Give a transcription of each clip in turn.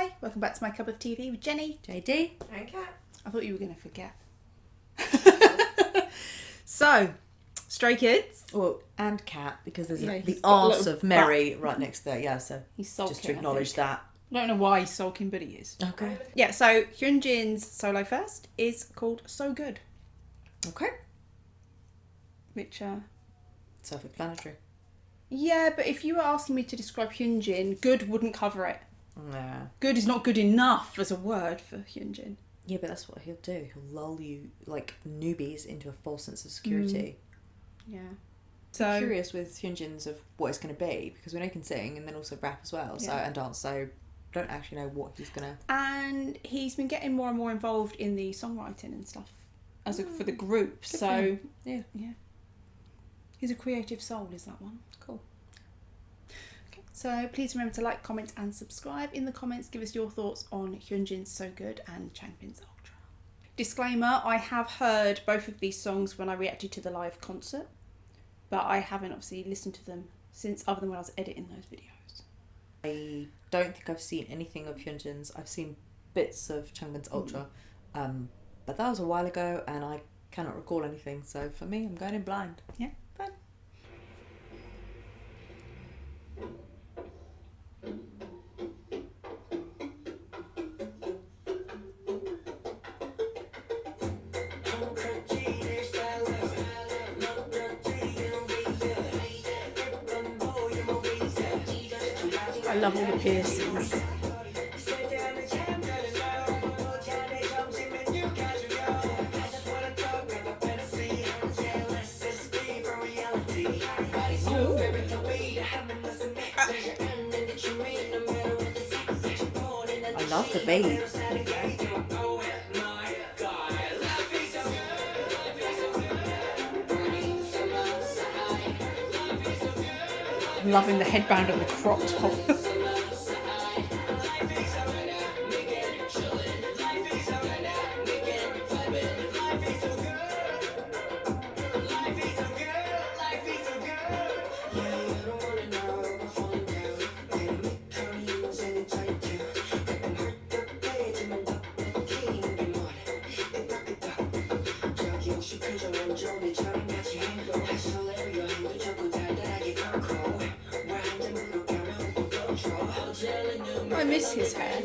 Hi, welcome back to My Cup of TV with Jenny. JD. And Kat. I thought you were going to forget. So, Stray Kids. Well, and Kat, because there's Yeah, the he's got a arse little of Mary right next there. Yeah, so He's sulking, just to acknowledge that. I don't know why he's sulking, but he is. Okay. Yeah, so Hyunjin's solo first is called So Good, Okay. which, Self-explanatory. yeah, but if you were asking me to describe Hyunjin, good wouldn't cover it. Nah. Good is not good enough as a word for Hyunjin. Yeah, but that's what he'll do. He'll lull you, like newbies, into a false sense of security. Yeah. So So, curious with Hyunjin's of what it's going to be, because we know he can sing and then also rap as well, so Yeah. and dance. So don't actually know what he's going to. and he's been getting more and more involved in the songwriting and stuff for the group. Good for So, him. Yeah. He's a creative soul, is that one. Cool. Okay, so please remember to like, comment and subscribe. In the comments, give us your thoughts on Hyunjin's So Good and Changbin's Ultra. Disclaimer, I have heard both of these songs when I reacted to the live concert, but I haven't obviously listened to them since, other than when I was editing those videos. I don't think I've seen anything of Hyunjin's. I've seen bits of Changbin's Ultra, but that was a while ago and I cannot recall anything. So for me, I'm going in blind. Yeah. Fine. I love all the piercings. I love the beat. I'm loving the headband and the crop top. I miss his hair.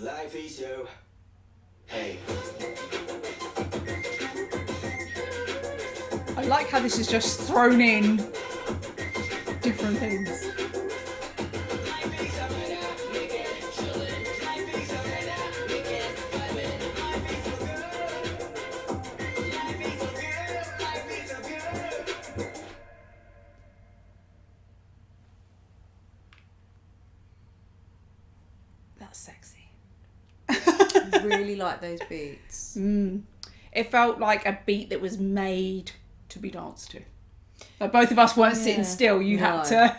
Life is so. Hey. I like how this is just thrown in different things. That's sexy. I really like those beats. It felt like a beat that was made to be danced to. Like both of us weren't sitting still. You had to.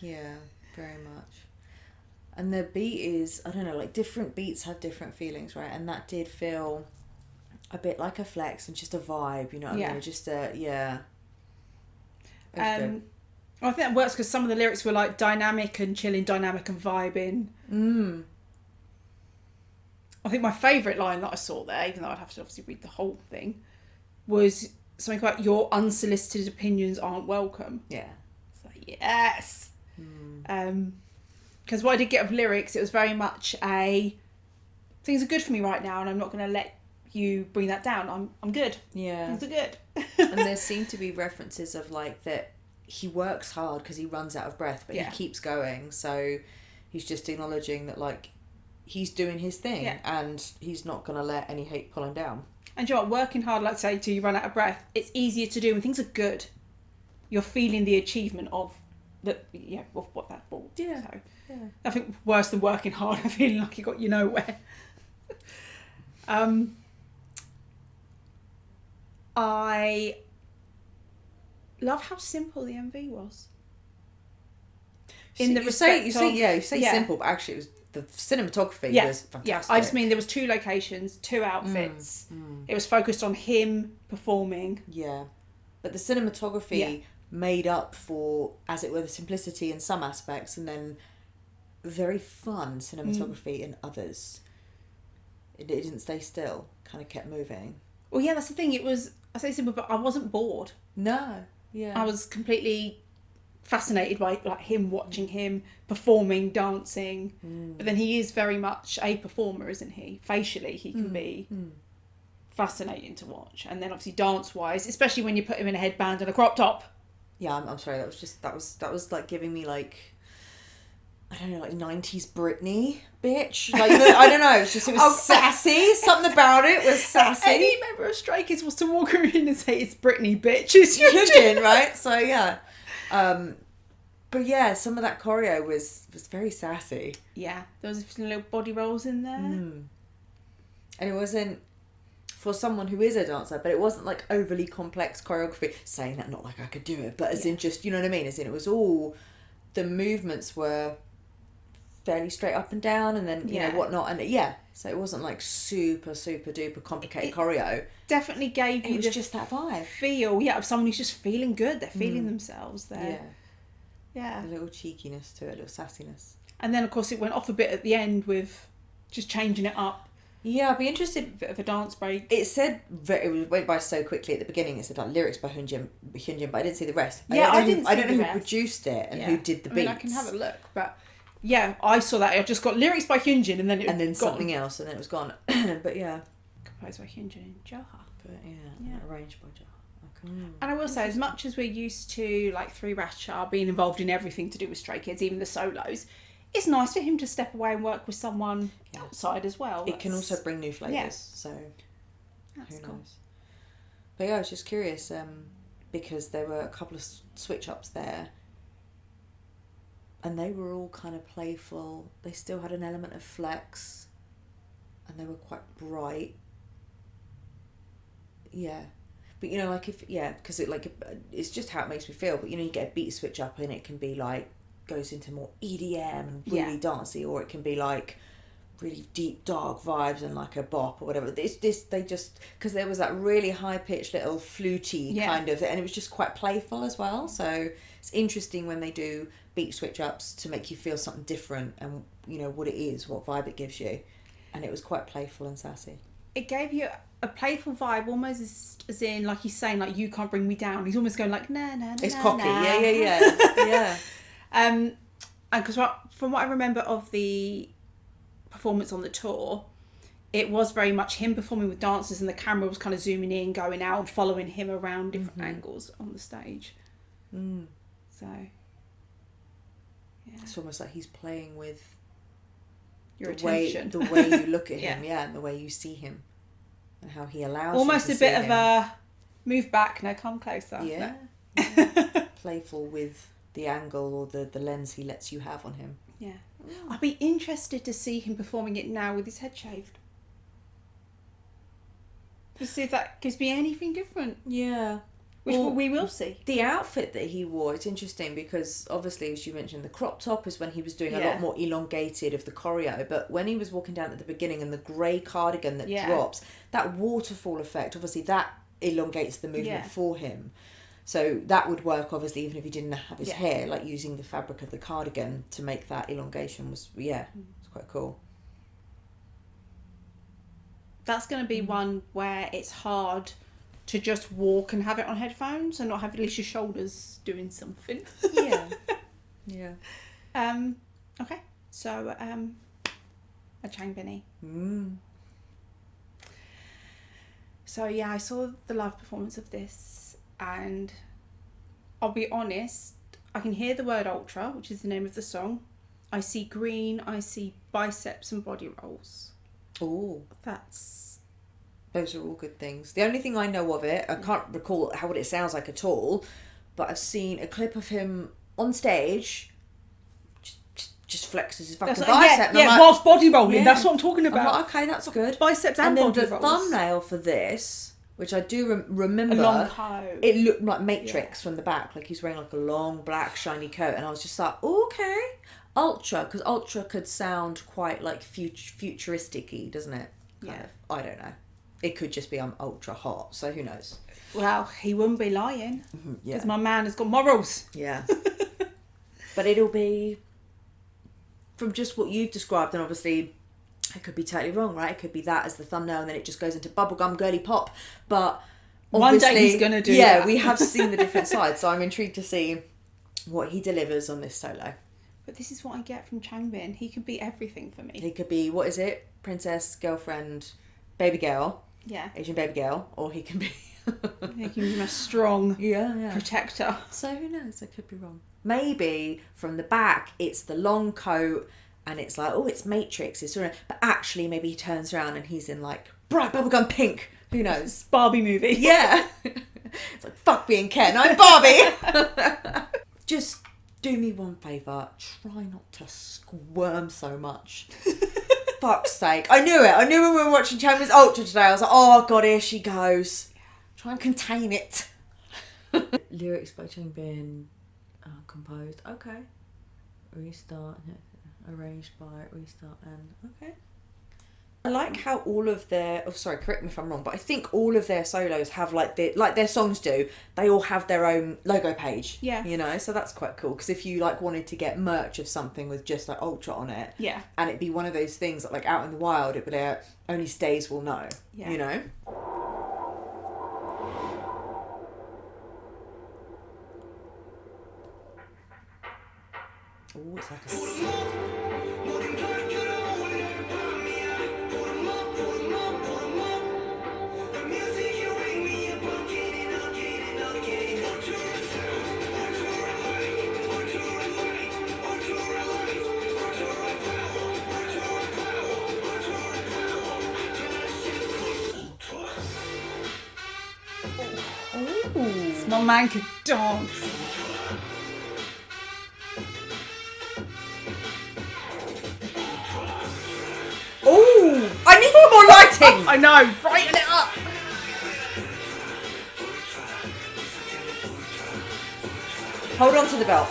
Yeah, very much. And the beat is, I don't know, like different beats have different feelings, right? And that did feel a bit like a flex and just a vibe, you know what I mean? Just a, yeah. It was good. I think that works because some of the lyrics were like dynamic and chilling, dynamic and vibing. I think my favourite line that I saw there, even though I'd have to obviously read the whole thing, was something about your unsolicited opinions aren't welcome. Yeah. It's like, yes. Because what I did get of lyrics, it was very much a things are good for me right now, and I'm not going to let you bring that down. I'm good. Yeah. Things are good. And there seem to be references of like that he works hard because he runs out of breath, but he keeps going. So he's just acknowledging that like he's doing his thing and he's not going to let any hate pull him down. And you know what, working hard, like say, till you run out of breath, it's easier to do when things are good. You're feeling the achievement of of what that brought. Yeah. So, I think worse than working hard, I'm feeling like you got you nowhere. I love how simple the MV was. You say simple, but actually it was the cinematography was fantastic. Yeah, I just mean there was 2 locations, 2 outfits. It was focused on him performing. Yeah, but the cinematography made up for, as it were, the simplicity in some aspects, and then very fun cinematography in others. It didn't stay still; kind of kept moving. Well, yeah, that's the thing. It was, I say simple, but I wasn't bored. No, yeah, I was completely fascinated by like him, watching him performing, dancing. But then he is very much a performer, isn't he? Facially, he can be fascinating to watch, and then obviously dance wise, especially when you put him in a headband and a crop top. Yeah, I'm sorry. That was like giving me like, I don't know, like 90s Britney bitch. Like I don't know. It was sassy. Something about it was sassy. Any member of Stray Kids was to walk around and say it's Britney bitch. It's Hyunjin, right? So yeah. But yeah, some of that choreo was very sassy. Yeah, there was some little body rolls in there. And it wasn't, for someone who is a dancer, but it wasn't like overly complex choreography. Saying that, not like I could do it, but as in just, you know what I mean? As in it was all, the movements were fairly straight up and down, and then, you know, whatnot. And so it wasn't like super, super duper complicated choreo. Definitely gave you just that vibe. Feel, of someone who's just feeling good. They're feeling themselves. Yeah. A little cheekiness to it, a little sassiness. And then, of course, it went off a bit at the end with just changing it up. Yeah, I'd be interested. A bit of a dance break. It said, it went by so quickly at the beginning, it said like lyrics by Hyunjin, but I didn't see the rest. Yeah, I don't know who produced it and who did the beats. I can have a look, but yeah, I saw that. I just got lyrics by Hyunjin and then something else, and then it was gone. But yeah. Composed by Hyunjin and Joha. But yeah. Arranged by Joha. Okay. And I will say, as much as we're used to like 3 Ratcha being involved in everything to do with Stray Kids, even the solos, it's nice for him to step away and work with someone outside as well. It can also bring new flavours, so that's who cool. knows. But yeah, I was just curious, because there were a couple of switch-ups there, and they were all kind of playful. They still had an element of flex, and they were quite bright. Yeah. But, you know, like because it's just how it makes me feel. But, you know, you get a beat switch up and it can be like, goes into more EDM and really dancey, or it can be like really deep dark vibes and like a bop or whatever. They just, because there was that really high pitched little fluty kind of, and it was just quite playful as well. So it's interesting when they do beat switch ups to make you feel something different, and you know what it is, what vibe it gives you. And it was quite playful and sassy. It gave you a playful vibe, almost as in, like he's saying, like, you can't bring me down. He's almost going like, nah, nah, nah. It's cocky, yeah. And because from what I remember of the performance on the tour, it was very much him performing with dancers, and the camera was kind of zooming in, going out, and following him around different angles on the stage. So, yeah. It's almost like he's playing with your attention. The way you look at him, and the way you see him, and how he allows almost you to a bit see of him. a move back, no, come closer. Yeah. Playful with the angle or the lens he lets you have on him. Yeah. I'd be interested to see him performing it now with his head shaved. To see if that gives me anything different. Yeah. Which we will see. The outfit that he wore, it's interesting because obviously, as you mentioned, the crop top is when he was doing a lot more elongated of the choreo, but when he was walking down at the beginning and the grey cardigan that drops, that waterfall effect, obviously that elongates the movement for him. So that would work, obviously, even if he didn't have his hair, like using the fabric of the cardigan to make that elongation was, it's quite cool. That's going to be one where it's hard to just walk and have it on headphones and not have at least your shoulders doing something. Yeah. Okay. So, a Changbin. So yeah, I saw the live performance of this, and I'll be honest, I can hear the word ultra, which is the name of the song. I see green, I see biceps and body rolls. Oh, That's... those are all good things. The only thing I know of it, I can't recall what it sounds like at all, but I've seen a clip of him on stage, just flexes his fucking bicep. Whilst body rolling, that's what I'm talking about. I'm like, okay, that's good. Biceps and then body the rolls. thumbnail for this, which I do remember, A long coat. it looked like Matrix from the back, like he's wearing like a long black shiny coat, and I was just like, okay, ultra, because ultra could sound quite like futuristic-y, doesn't it? Kind of. I don't know. It could just be I'm ultra hot, so who knows? Well, he wouldn't be lying, because Yeah. my man has got morals. Yeah. But it'll be, from just what you've described, and obviously it could be totally wrong, right? It could be that as the thumbnail and then it just goes into bubblegum girly pop. But one day he's going to do that. Yeah, we have seen the different sides, so I'm intrigued to see what he delivers on this solo. But this is what I get from Changbin. He could be everything for me. He could be, what is it? Princess, girlfriend, baby girl. Yeah. Asian baby girl. Or he can be... He can be a strong yeah. protector. So who knows? I could be wrong. Maybe from the back it's the long coat and it's like, oh, it's Matrix. It's sort of, but actually maybe he turns around and he's in like bright bubblegum pink. Who knows? Barbie movie. Yeah. It's like, fuck being Ken, I'm Barbie. Just do me one favour. Try not to squirm so much. Fuck's sake. I knew it. I knew when we were watching Changbin's Ultra today. I was like, oh God, here she goes. Try and contain it. Lyrics by Changbin, composed. Okay. Restart. Arranged by Restart and okay. I like how all of their... Oh, sorry, correct me if I'm wrong, but I think all of their solos have like their songs do. They all have their own logo page. Yeah. You know, so that's quite cool. Because if you like wanted to get merch of something with just like Ultra on it, Yeah. and it'd be one of those things that like out in the wild, it would only stays will know. Yeah. You know. Oh, it's like a... My man could dance. Oh, I need more lighting. I know, brighten it up. Hold on to the belt.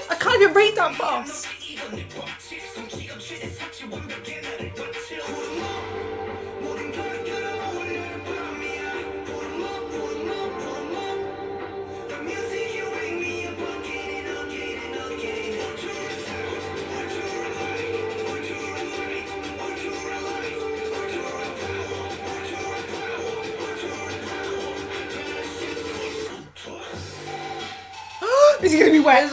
I can't even read that fast. Is he going to be wet?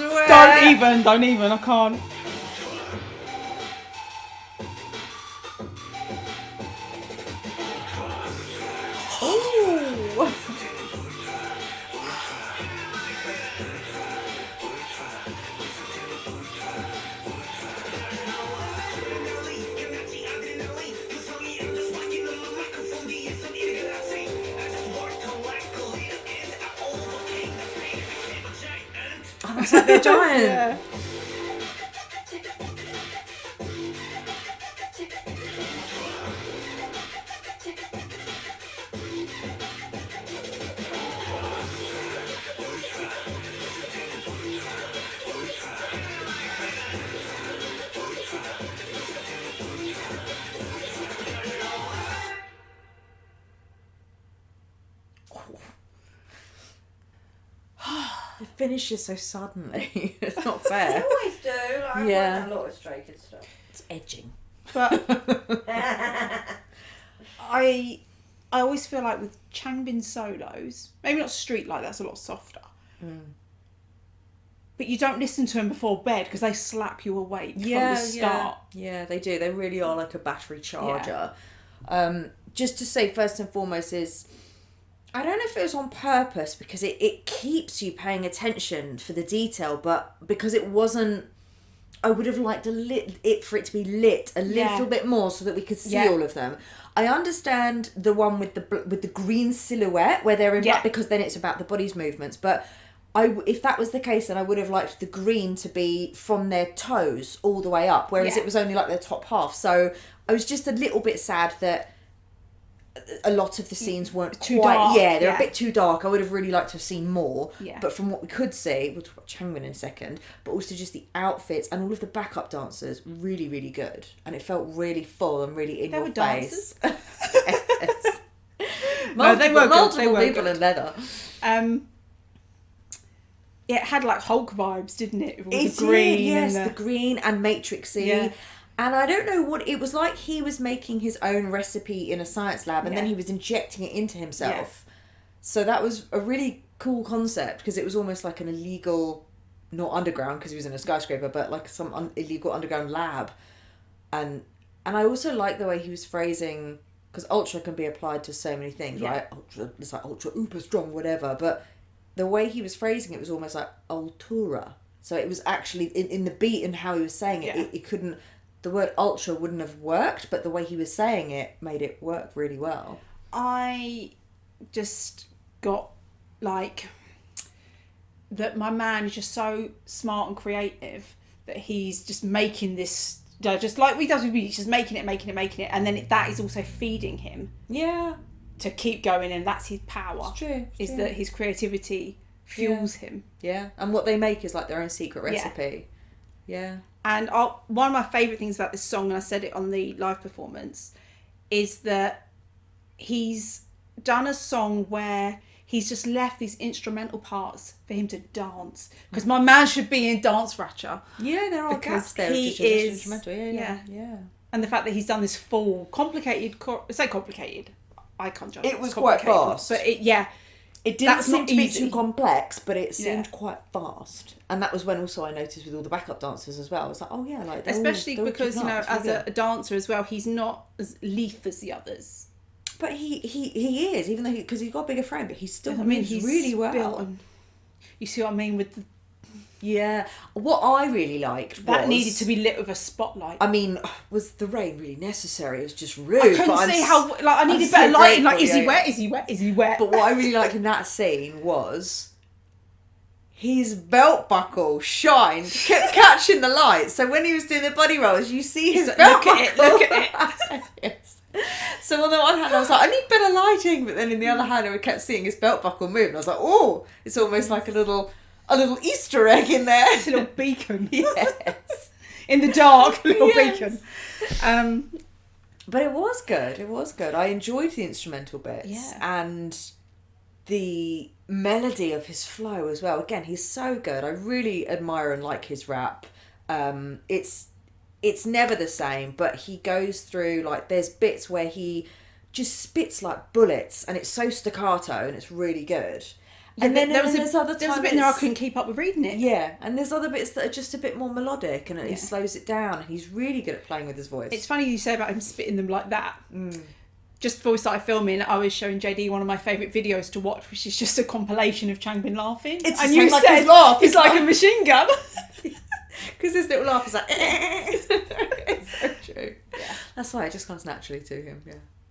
Don't even, I can't. Oh. Oh, that's like they're giant. Yeah. It finishes so suddenly. It's not They fair. always do. Like, I Yeah. find that a lot of Stray Kids stuff. It's edging. But I I always feel like with Changbin solos, maybe not Street Light, that's a lot softer. But you don't listen to them before bed because they slap you awake from the start. Yeah, they do. They really are like a battery charger. Just to say, first and foremost, is I don't know if it was on purpose because it keeps you paying attention for the detail, but because it wasn't, I would have liked it for it to be lit a little bit more so that we could see all of them. I understand the one with the green silhouette where they're in black because then it's about the body's movements, but if that was the case, then I would have liked the green to be from their toes all the way up, whereas it was only like their top half. So I was just a little bit sad that a lot of the scenes weren't too quite dark. They're a bit too dark. I would have really liked to have seen more, but from what we could see, we'll talk about Changbin in a second, but also just the outfits and all of the backup dancers, really, really good, and it felt really full and really in your face. Dancers. Yes. No, they were good. Multiple people in leather. It had like Hulk vibes, didn't it? With all It the green. did, yes, and the green and matrixy. Yeah. And I don't know what it was like. He was making his own recipe in a science lab, and then he was injecting it into himself. So that was a really cool concept because it was almost like an illegal, not underground because he was in a skyscraper, but like some illegal underground lab. And I also like the way he was phrasing, because ultra can be applied to so many things, right? Ultra, it's like ultra, uber strong, whatever. But the way he was phrasing it was almost like ultura. So it was actually in the beat and how he was saying it, it couldn't. The word ultra wouldn't have worked, but the way he was saying it made it work really well. I just got like that my man is just so smart and creative that he's just making this, just like he does with music, just making it, and then that is also feeding him. Yeah. To keep going, and that's his power. It's true. Is that his creativity fuels him. Yeah, and what they make is like their own secret recipe. Yeah. And one of my favourite things about this song, and I said it on the live performance, is that he's done a song where he's just left these instrumental parts for him to dance. Because my man should be in Dance Ratcha. Yeah, there are gaps there. He just is instrumental. Yeah. And the fact that he's done this full, complicated, say complicated, I can't judge. It was quite fast. But it didn't seem to be easy. too complex, but it seemed quite fast. And that was when also I noticed with all the backup dancers as well. I was like, oh yeah, like especially they're all because keeping up. as a dancer as well, he's not as lithe as the others. But he is, even though because he's got a bigger frame, but he's still he's really well. built you see what I mean with the, what I really liked that needed to be lit with a spotlight. I mean, was the rain really necessary? It was just rude. I couldn't see how I needed better lighting. Like, is he wet? Is he wet? Is he wet? But what I really liked in that scene was his belt buckle shined, kept catching the light. So when he was doing the body rolls, you see his belt buckle. Look at it. Yes. So on the one hand, I was like, I need better lighting, but then in the other hand, I kept seeing his belt buckle move, and I was like, oh, it's almost like a little Easter egg in there. It's a little beacon. Yes. In the dark, a little beacon. But it was good. It was good. I enjoyed the instrumental bits. Yeah. And the melody of his flow as well. Again, he's so good. I really admire and like his rap. It's never the same, but he goes through, like, there's bits where he just spits like bullets, and it's so staccato, and it's really good. And then there's other times there was a bit in there I couldn't keep up with reading it. Yeah, and there's other bits that are just a bit more melodic, and he slows it down, and he's really good at playing with his voice. It's funny you say about him spitting them like that. Just before we started filming, I was showing JD one of my favourite videos to watch, which is just a compilation of Changbin laughing. It's and you like said his laugh. It's like a machine gun. Because his little laugh is like... It's so true. Yeah. That's why it just comes naturally to him,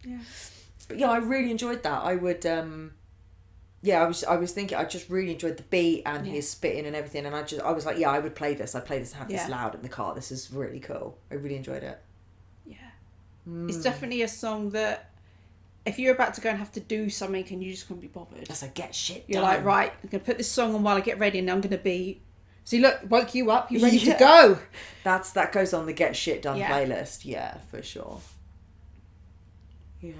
Yeah. But yeah, I really enjoyed that. I would... I was thinking, I just really enjoyed the beat and his spitting and everything, and I was like, I would play this. I'd play this and have this loud in the car. This is really cool. I really enjoyed it. Yeah. It's definitely a song that if you're about to go and have to do something and you just can't be bothered. That's like, get shit You're done. like, right, I'm going to put this song on while I get ready, and I'm going to be... See, look, woke you up. You're ready to go. That goes on the Get Shit Done Yeah. playlist. Yeah, for sure. Yeah.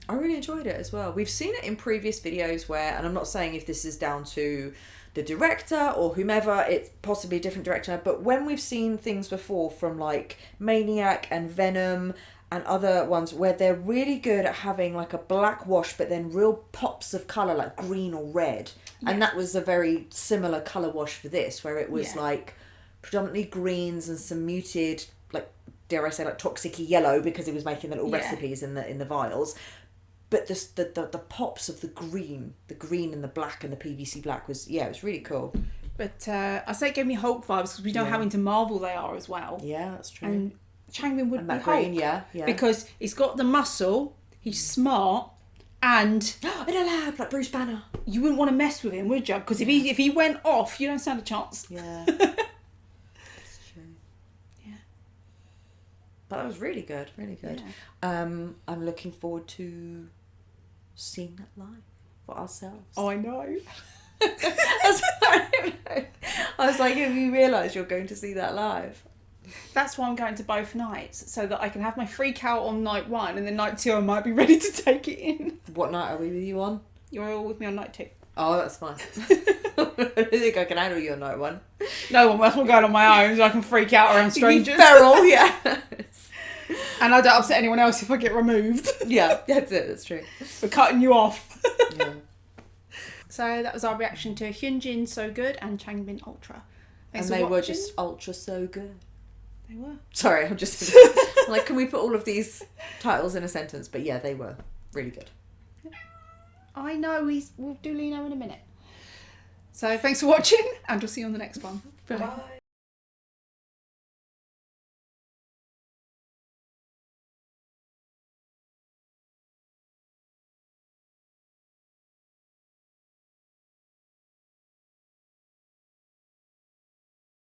I really enjoyed it as well. We've seen it in previous videos where, and I'm not saying if this is down to the director or whomever, it's possibly a different director, but when we've seen things before from like Maniac and Venom and other ones where they're really good at having like a black wash but then real pops of colour like green or red. Yeah. And that was a very similar colour wash for this, where it was Yeah. like predominantly greens and some muted, like, dare I say, like toxic-y yellow, because he was making the little Yeah. recipes in the vials. But the pops of the green and the black and the PVC black was, it was really cool. But I say it gave me Hulk vibes because we know Yeah. how into Marvel they are as well. Yeah, that's true. And Changbin would And be that Hulk. green, yeah. Because he's got the muscle, he's smart, and In a lab, like Bruce Banner. you wouldn't want to mess with him, would you? Because if he went off, you don't stand a chance. Yeah. That's true. Yeah. But that was really good, really good. Yeah. I'm looking forward to seeing that live for ourselves. Oh, I know. I was like, have you realised you're going to see that live? That's why I'm going to both nights, so that I can have my freak out on night 1, and then night 2 I might be ready to take it in. What night are we with you on? You're all with me on night 2. Oh, that's fine. I don't think I can handle you on night 1. No one else will go on my own, so I can freak out around strangers. Feral, yeah. And I don't upset anyone else if I get removed. Yeah, that's it, that's true. We're cutting you off. Yeah. So that was our reaction to Hyunjin So Good and Changbin Ultra. Thanks And for they were watching. just ultra so good. They were. Sorry, I'm just like, can we put all of these titles in a sentence? But yeah, they were really good. I know, we'll do Lino in a minute. So thanks for watching, and we'll see you on the next one. Bye. Bye.